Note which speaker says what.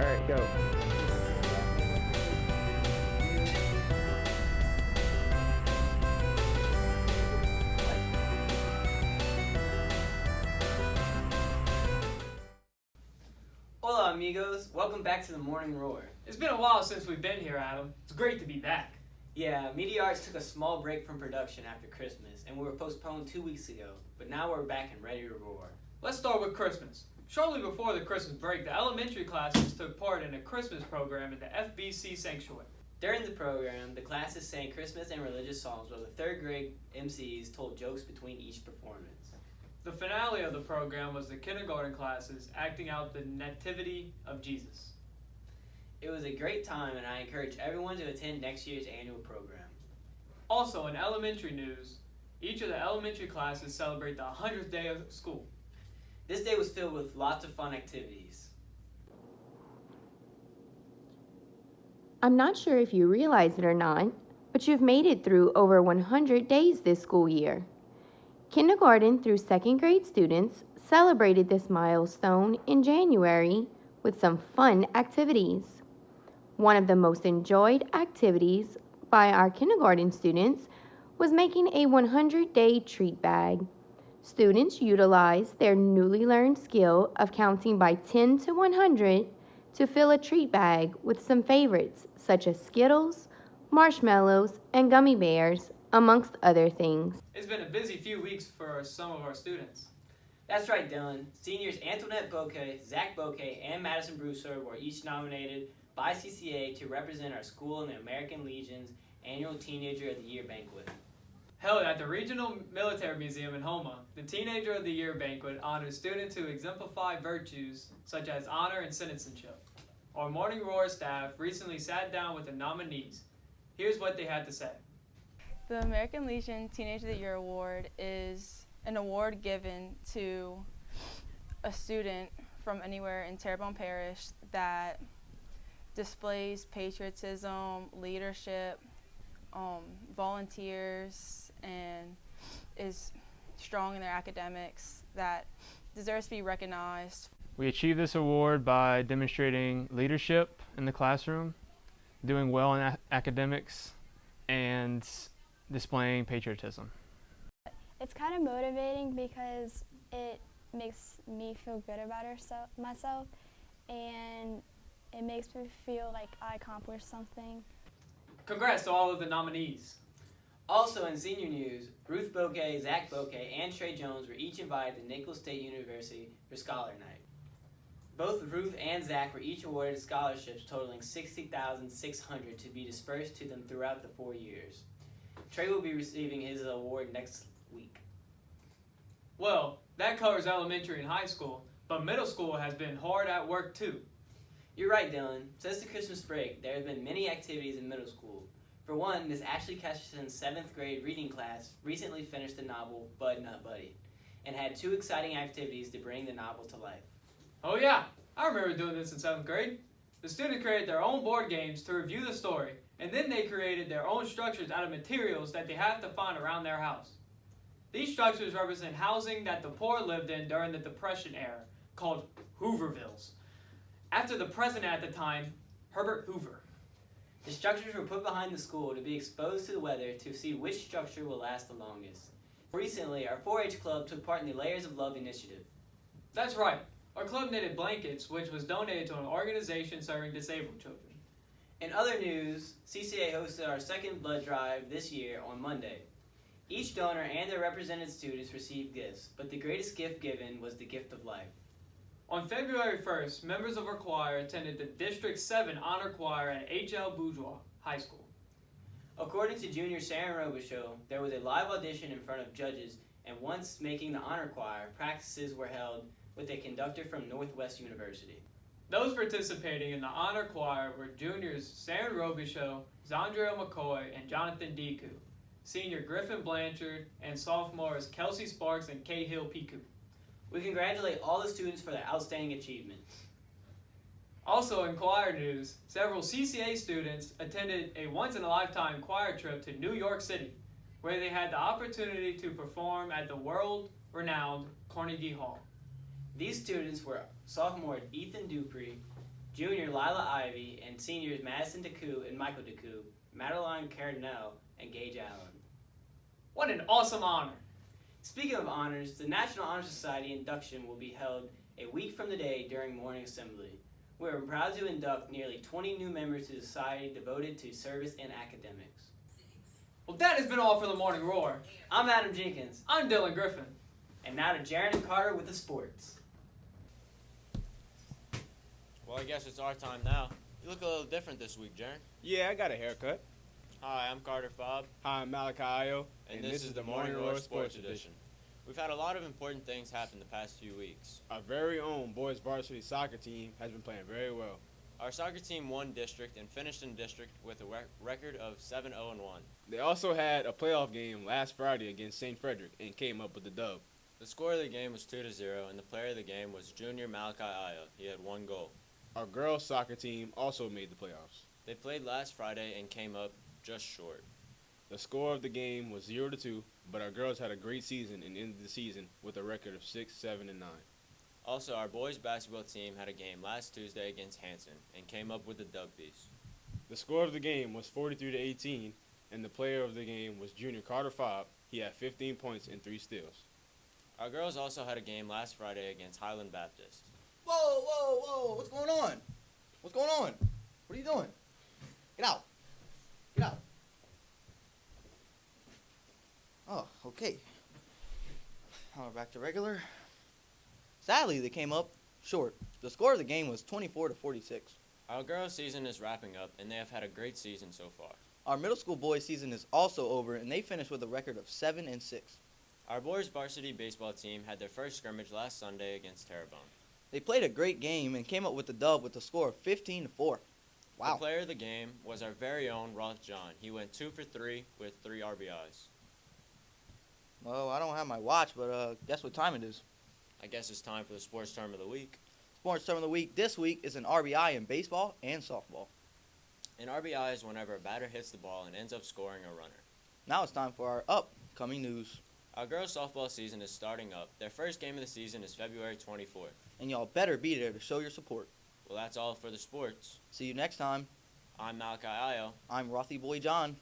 Speaker 1: All right, go.
Speaker 2: Hola amigos, welcome back to the Morning Roar.
Speaker 3: It's been a while since we've been here, Adam. It's great to be back.
Speaker 2: Yeah, Media Arts took a small break from production after Christmas, and we were postponed 2 weeks ago, but now we're back and ready to roar.
Speaker 3: Let's start with Christmas. Shortly before the Christmas break, the elementary classes took part in a Christmas program at the FBC Sanctuary.
Speaker 2: During the program, the classes sang Christmas and religious songs while the third grade MCs told jokes between each performance.
Speaker 3: The finale of the program was the kindergarten classes acting out the Nativity of Jesus.
Speaker 2: It was a great time, and I encourage everyone to attend next year's annual program.
Speaker 3: Also, in elementary news, each of the elementary classes celebrate the 100th day of school.
Speaker 2: This day was filled with lots of fun activities.
Speaker 4: I'm not sure if you realize it or not, but you've made it through over 100 days this school year. Kindergarten through second grade students celebrated this milestone in January with some fun activities. One of the most enjoyed activities by our kindergarten students was making a 100-day treat bag. Students utilized their newly learned skill of counting by 10 to 100 to fill a treat bag with some favorites such as Skittles, marshmallows, and gummy bears, amongst other things.
Speaker 3: It's been a busy few weeks for some of our students.
Speaker 2: That's right, Dylan. Seniors Antoinette Bouquet, Zach Bouquet, and Madison Broussard were each nominated by CCA to represent our school in the American Legion's annual Teenager of the Year banquet.
Speaker 3: Held at the Regional Military Museum in Houma, the Teenager of the Year banquet honors students who exemplify virtues such as honor and citizenship. Our Morning Roar staff recently sat down with the nominees. Here's what they had to say.
Speaker 5: The American Legion Teenager of the Year Award is an award given to a student from anywhere in Terrebonne Parish that displays patriotism, leadership, volunteers, and is strong in their academics, that deserves to be recognized.
Speaker 6: We achieved this award by demonstrating leadership in the classroom, doing well in academics, and displaying patriotism.
Speaker 7: It's kind of motivating because it makes me feel good about myself, and it makes me feel like I accomplished something.
Speaker 3: Congrats to all of the nominees.
Speaker 2: Also in senior news, Ruth Bouquet, Zach Bouquet, and Trey Jones were each invited to Nicholls State University for Scholar Night. Both Ruth and Zach were each awarded scholarships totaling $60,600 to be dispersed to them throughout the 4 years. Trey will be receiving his award next week.
Speaker 3: Well, that covers elementary and high school, but middle school has been hard at work too.
Speaker 2: You're right, Dylan. Since the Christmas break, there have been many activities in middle school. For one, Miss Ashley Kesterton's 7th grade reading class recently finished the novel Bud Nut Buddy and had 2 exciting activities to bring the novel to life.
Speaker 3: Oh yeah, I remember doing this in 7th grade. The students created their own board games to review the story, and then they created their own structures out of materials that they have to find around their house. These structures represent housing that the poor lived in during the Depression era, called Hoovervilles, after the president at the time, Herbert Hoover.
Speaker 2: The structures were put behind the school to be exposed to the weather to see which structure will last the longest. Recently, our 4-H club took part in the Layers of Love initiative.
Speaker 3: That's right. Our club knitted blankets, which was donated to an organization serving disabled children.
Speaker 2: In other news, CCA hosted our second blood drive this year on Monday. Each donor and their represented students received gifts, but the greatest gift given was the gift of life.
Speaker 3: On February 1st, members of our choir attended the District 7 Honor Choir at H.L. Bourgeois High School.
Speaker 2: According to junior Sharon Robichaud, there was a live audition in front of judges, and once making the honor choir, practices were held with a conductor from Northwest University.
Speaker 3: Those participating in the honor choir were juniors Sharon Robichaud, Zandria McCoy, and Jonathan Deku, senior Griffin Blanchard, and sophomores Kelsey Sparks and Cahill Piku.
Speaker 2: We congratulate all the students for their outstanding achievements.
Speaker 3: Also in choir news, several CCA students attended a once-in-a-lifetime choir trip to New York City, where they had the opportunity to perform at the world-renowned Carnegie Hall.
Speaker 2: These students were sophomore Ethan Dupree, junior Lila Ivy, and seniors Madison Deku and Michael Deku, Madeline Cardinal, and Gage Allen.
Speaker 3: What an awesome honor!
Speaker 2: Speaking of honors, the National Honor Society induction will be held a week from today during morning assembly. We are proud to induct nearly 20 new members to the society devoted to service and academics.
Speaker 3: Well, that has been all for the Morning Roar.
Speaker 2: I'm Adam Jenkins,
Speaker 3: I'm Dylan Griffin.
Speaker 2: and now to Jaron and Carter with the sports.
Speaker 1: Well, I guess it's our time now. You look a little different this week, Jaren.
Speaker 8: Yeah, I got a haircut.
Speaker 1: Hi, I'm Carter Fobb,
Speaker 8: Hi, I'm Malachi Ayo,
Speaker 1: and this is the Morning Roar Sports Edition. We've had a lot of important things happen the past few weeks.
Speaker 8: Our very own boys varsity soccer team has been playing very well.
Speaker 1: Our soccer team won district and finished in district with a record of 7-0-1.
Speaker 8: They also had a playoff game last Friday against St. Frederick and came up with the dub.
Speaker 1: The score of the game was 2-0, and the player of the game was junior Malachi Aya. He had 1 goal.
Speaker 8: Our girls soccer team also made the playoffs.
Speaker 1: They played last Friday and came up just short.
Speaker 8: The score of the game was 0-2, but our girls had a great season and ended the season with a record of 6-7-9.
Speaker 1: Also, our boys basketball team had a game last Tuesday against Hanson and came up with the dub piece.
Speaker 8: The score of the game was 43-18, and the player of the game was junior Carter Fobb. He had 15 points and 3 steals.
Speaker 1: Our girls also had a game last Friday against Highland Baptist.
Speaker 9: Whoa, whoa, whoa, what's going on? What's going on? What are you doing? Get out. Get out. Oh, okay. Now we're back to regular. Sadly, they came up short. The score of the game was 24-46.
Speaker 1: Our girls' season is wrapping up, and they have had a great season so far.
Speaker 9: Our middle school boys season is also over, and they finished with a record of 7-6.
Speaker 1: Our boys' varsity baseball team had their first scrimmage last Sunday against Terrebonne.
Speaker 9: They played a great game and came up with the dub with a score of 15-4.
Speaker 1: The
Speaker 9: Wow.
Speaker 1: player of the game was our very own Roth John. He went 2 for 3 with 3 RBIs.
Speaker 9: Well, I don't have my watch, but guess what time it is?
Speaker 1: I guess it's time for the sports term of the week.
Speaker 9: Sports term of the week this week is an RBI in baseball and softball.
Speaker 1: An RBI is whenever a batter hits the ball and ends up scoring a runner.
Speaker 9: Now it's time for our upcoming news.
Speaker 1: Our girls' softball season is starting up. Their first game of the season is February 24th.
Speaker 9: And y'all better be there to show your support.
Speaker 1: Well, that's all for the sports.
Speaker 9: See you next time.
Speaker 1: I'm Malachi Ayo.
Speaker 9: I'm Rothy Boy John.